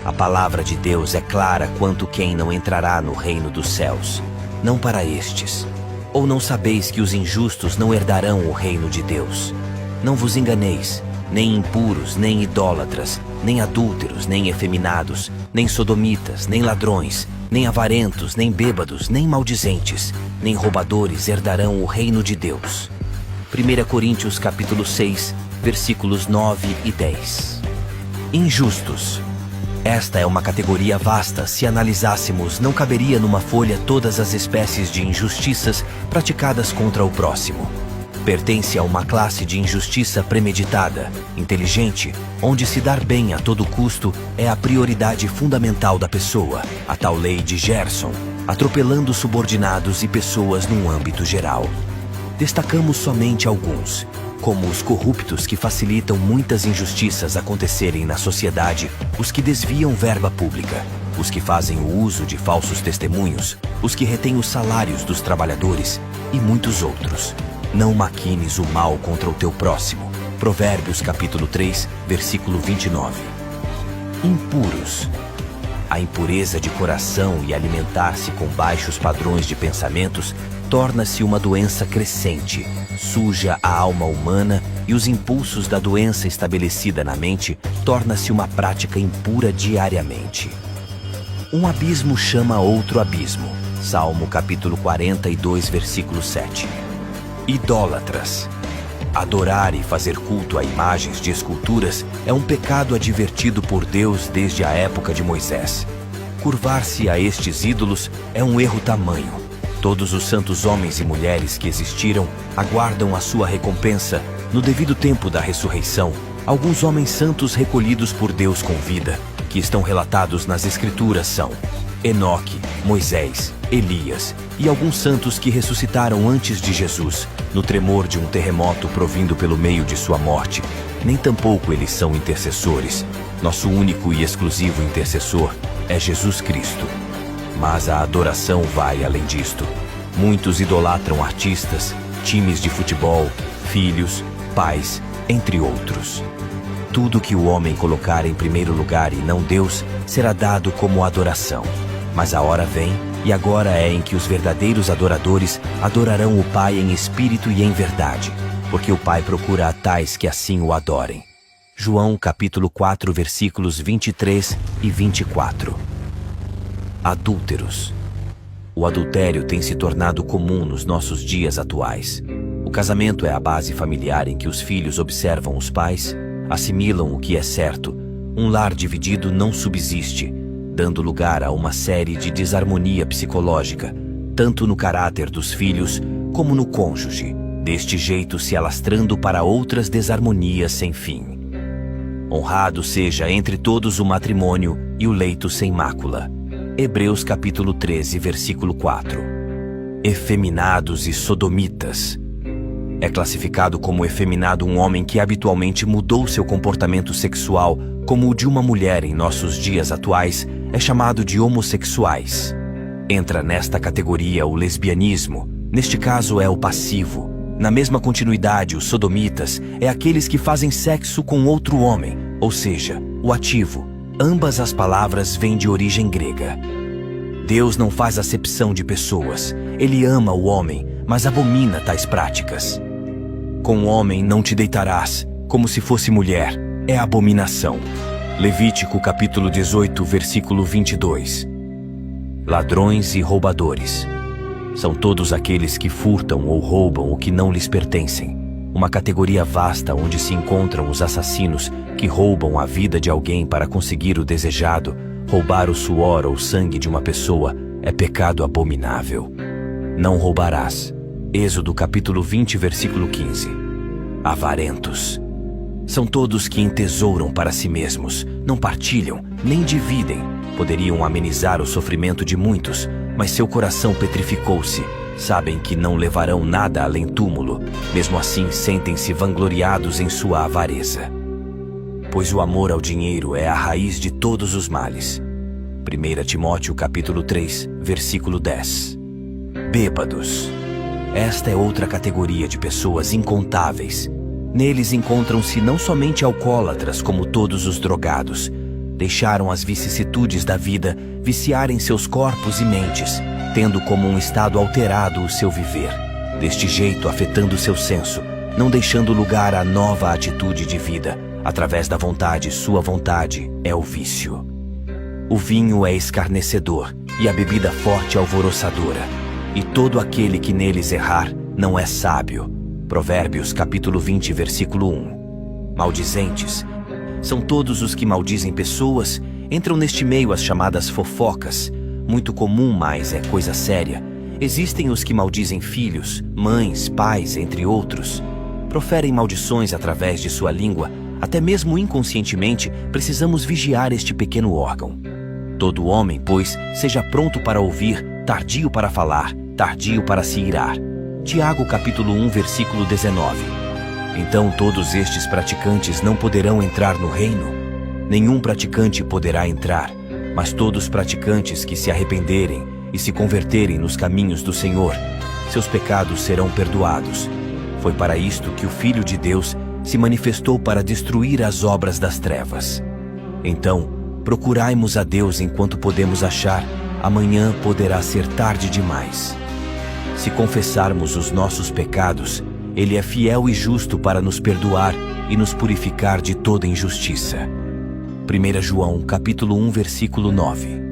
A palavra de Deus é clara quanto quem não entrará no reino dos céus. Não para estes. Ou não sabeis que os injustos não herdarão o reino de Deus? Não vos enganeis, nem impuros, nem idólatras, nem adúlteros, nem efeminados, nem sodomitas, nem ladrões, nem avarentos, nem bêbados, nem maldizentes, nem roubadores herdarão o reino de Deus. 1 Coríntios capítulo 6, versículos 9 e 10. Injustos. Esta é uma categoria vasta. Se analisássemos, não caberia numa folha todas as espécies de injustiças praticadas contra o próximo. Pertence a uma classe de injustiça premeditada, inteligente, onde se dar bem a todo custo é a prioridade fundamental da pessoa, a tal lei de Gerson, atropelando subordinados e pessoas num âmbito geral. Destacamos somente alguns, como os corruptos que facilitam muitas injustiças acontecerem na sociedade, os que desviam verba pública, os que fazem o uso de falsos testemunhos, os que retêm os salários dos trabalhadores e muitos outros. Não maquines o mal contra o teu próximo. Provérbios capítulo 3, versículo 29. Impuros. A impureza de coração e alimentar-se com baixos padrões de pensamentos torna-se uma doença crescente, suja a alma humana e os impulsos da doença estabelecida na mente torna-se uma prática impura diariamente. Um abismo chama outro abismo. Salmo capítulo 42, versículo 7. Idólatras. Adorar e fazer culto a imagens de esculturas é um pecado advertido por Deus desde a época de Moisés. Curvar-se a estes ídolos é um erro tamanho. Todos os santos homens e mulheres que existiram aguardam a sua recompensa no devido tempo da ressurreição. Alguns homens santos recolhidos por Deus com vida, que estão relatados nas Escrituras, são Enoque, Moisés, Elias e alguns santos que ressuscitaram antes de Jesus, no tremor de um terremoto provindo pelo meio de sua morte. Nem tampouco eles são intercessores. Nosso único e exclusivo intercessor é Jesus Cristo. Mas a adoração vai além disto. Muitos idolatram artistas, times de futebol, filhos, pais, entre outros. Tudo que o homem colocar em primeiro lugar e não Deus será dado como adoração. Mas a hora vem, e agora é em que os verdadeiros adoradores adorarão o Pai em espírito e em verdade, porque o Pai procura a tais que assim o adorem. João capítulo 4, versículos 23 e 24. Adúlteros. O adultério tem se tornado comum nos nossos dias atuais. O casamento é a base familiar em que os filhos observam os pais, assimilam o que é certo. Um lar dividido não subsiste, dando lugar a uma série de desarmonia psicológica, tanto no caráter dos filhos como no cônjuge, deste jeito se alastrando para outras desarmonias sem fim. Honrado seja entre todos o matrimônio e o leito sem mácula. Hebreus capítulo 13, versículo 4. Efeminados e sodomitas. É classificado como efeminado um homem que habitualmente mudou seu comportamento sexual, como o de uma mulher em nossos dias atuais, é chamado de homossexuais. Entra nesta categoria o lesbianismo, neste caso é o passivo. Na mesma continuidade, os sodomitas é aqueles que fazem sexo com outro homem, ou seja, o ativo. Ambas as palavras vêm de origem grega. Deus não faz acepção de pessoas. Ele ama o homem, mas abomina tais práticas. Com o homem não te deitarás, como se fosse mulher. É abominação. Levítico capítulo 18, versículo 22. Ladrões e roubadores. São todos aqueles que furtam ou roubam o que não lhes pertencem. Uma categoria vasta onde se encontram os assassinos que roubam a vida de alguém para conseguir o desejado. Roubar o suor ou sangue de uma pessoa é pecado abominável. Não roubarás. Êxodo capítulo 20, versículo 15. Avarentos. São todos que entesouram para si mesmos, não partilham, nem dividem. Poderiam amenizar o sofrimento de muitos, mas seu coração petrificou-se. Sabem que não levarão nada além túmulo, mesmo assim sentem-se vangloriados em sua avareza. Pois o amor ao dinheiro é a raiz de todos os males. 1 Timóteo capítulo 3, versículo 10. Bêbados. Esta é outra categoria de pessoas incontáveis. Neles encontram-se não somente alcoólatras como todos os drogados. Deixaram as vicissitudes da vida viciarem seus corpos e mentes, tendo como um estado alterado o seu viver, deste jeito afetando seu senso, não deixando lugar à nova atitude de vida. Através da vontade, sua vontade é o vício. O vinho é escarnecedor e a bebida forte alvoroçadora, e todo aquele que neles errar não é sábio. Provérbios capítulo 20, versículo 1. Maldizentes são todos os que maldizem pessoas. Entram neste meio as chamadas fofocas, muito comum, mas é coisa séria. Existem os que maldizem filhos, mães, pais, entre outros. Proferem maldições através de sua língua. Até mesmo inconscientemente, precisamos vigiar este pequeno órgão. Todo homem, pois, seja pronto para ouvir, tardio para falar, tardio para se irar. Tiago capítulo 1, versículo 19. Então todos estes praticantes não poderão entrar no reino? Nenhum praticante poderá entrar, mas todos os praticantes que se arrependerem e se converterem nos caminhos do Senhor, seus pecados serão perdoados. Foi para isto que o Filho de Deus se manifestou, para destruir as obras das trevas. Então, procurai-mos a Deus enquanto podemos achar, amanhã poderá ser tarde demais. Se confessarmos os nossos pecados, Ele é fiel e justo para nos perdoar e nos purificar de toda injustiça. 1 João capítulo 1, versículo 9.